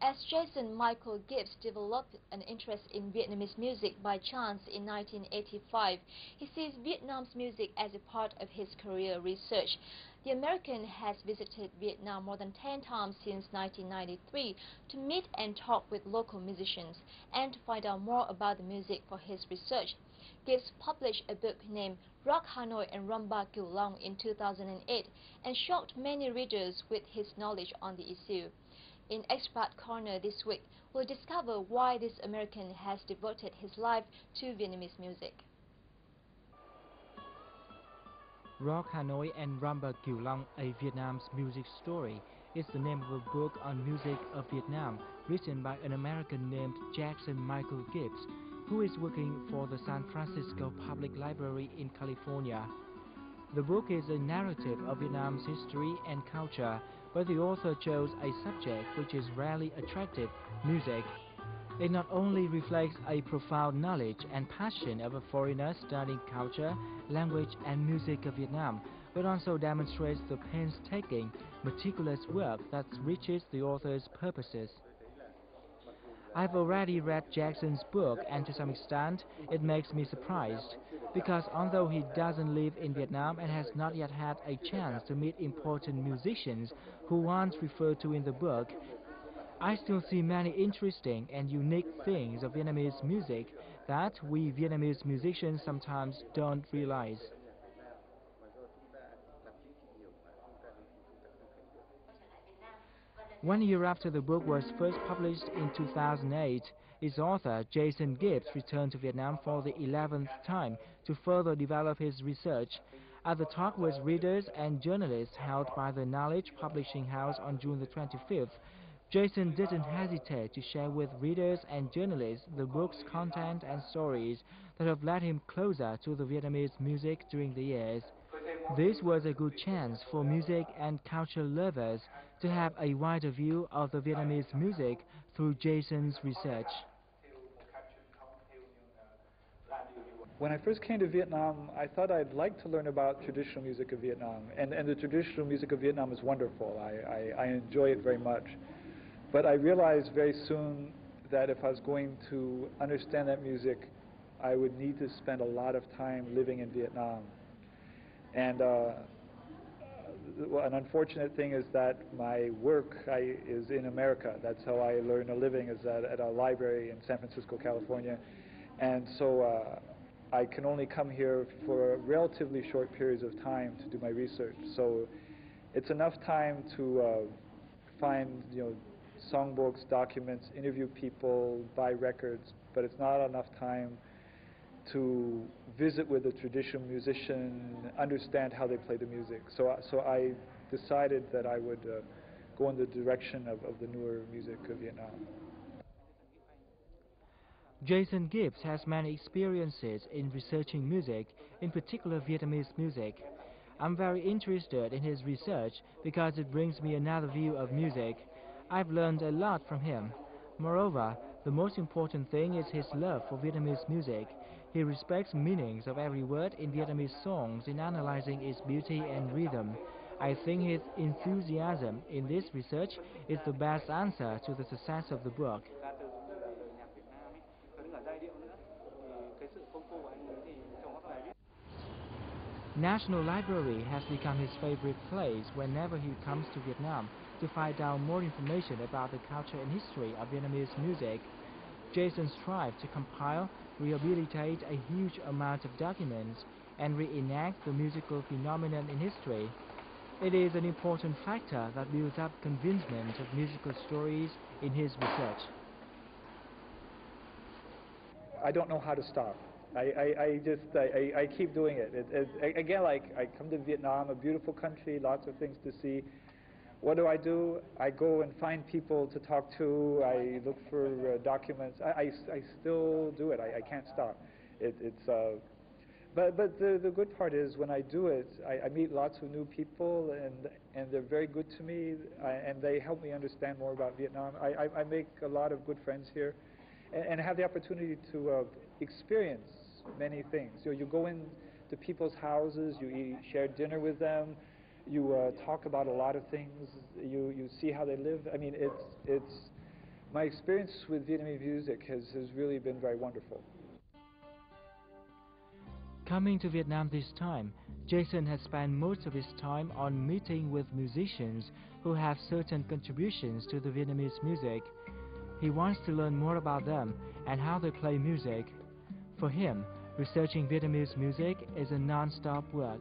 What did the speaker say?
As Jason Michael Gibbs developed an interest in Vietnamese music by chance in 1985, he sees Vietnam's music as a part of his career research. The American has visited Vietnam more than 10 times since 1993 to meet and talk with local musicians and to find out more about the music for his research. Gibbs published a book named Rock Hanoi and Rumba Kieu Long in 2008 and shocked many readers with his knowledge on the issue. In Expert Corner this week, we'll discover why this American has devoted his life to Vietnamese music. Rock Hanoi and Rumba Kieu Long, A Vietnam's Music Story, is the name of a book on music of Vietnam written by an American named Jason Michael Gibbs, who is working for the San Francisco Public Library in California. The book is a narrative of Vietnam's history and culture, but the author chose a subject which is rarely attractive, music. It not only reflects a profound knowledge and passion of a foreigner studying culture, language and music of Vietnam, but also demonstrates the painstaking, meticulous work that reaches the author's purposes. I've already read Jackson's book, and to some extent it makes me surprised, because although he doesn't live in Vietnam and has not yet had a chance to meet important musicians who once referred to in the book, I still see many interesting and unique things of Vietnamese music that we Vietnamese musicians sometimes don't realize. 1 year after the book was first published in 2008, its author, Jason Gibbs, returned to Vietnam for the 11th time to further develop his research. At the talk with readers and journalists held by the Knowledge Publishing House on June the 25th, Jason didn't hesitate to share with readers and journalists the book's content and stories that have led him closer to the Vietnamese music during the years. This was a good chance for music and culture lovers to have a wider view of the Vietnamese music through Jason's research. When I first came to Vietnam, I thought I'd like to learn about traditional music of Vietnam, and the traditional music of Vietnam is wonderful. I enjoy it very much. But I realized very soon that if I was going to understand that music, I would need to spend a lot of time living in Vietnam. And an unfortunate thing is that my work is in America. That's how I learn a living, is at a library in San Francisco, California. And so I can only come here for relatively short periods of time to do my research. So it's enough time to find, songbooks, documents, interview people, buy records, but it's not enough time to visit with a traditional musician, understand how they play the music. So I decided that I would go in the direction of the newer music of Vietnam. Jason Gibbs has many experiences in researching music, in particular Vietnamese music. I'm very interested in his research because it brings me another view of music. I've learned a lot from him. Moreover, the most important thing is his love for Vietnamese music. He respects meanings of every word in Vietnamese songs in analyzing its beauty and rhythm. I think his enthusiasm in this research is the best answer to the success of the book. National Library has become his favorite place whenever he comes to Vietnam to find out more information about the culture and history of Vietnamese music. Jason strives to compile, rehabilitate a huge amount of documents, and reenact the musical phenomenon in history. It is an important factor that builds up convincement of musical stories in his research. I don't know how to stop. I keep doing it. Again, like, I come to Vietnam, a beautiful country, lots of things to see. What do? I go and find people to talk to. I look for documents. I still do it. I can't stop. But the good part is when I do it, I meet lots of new people, and they're very good to me, and they help me understand more about Vietnam. I make a lot of good friends here, and have the opportunity to experience many things. You go into people's houses, you share dinner with them, you talk about a lot of things, you see how they live. I mean, it's My experience with Vietnamese music has really been very wonderful. Coming to Vietnam this time, Jason has spent most of his time on meeting with musicians who have certain contributions to the Vietnamese music. He wants to learn more about them and how they play music. For him, researching Vietnamese music is a non-stop work.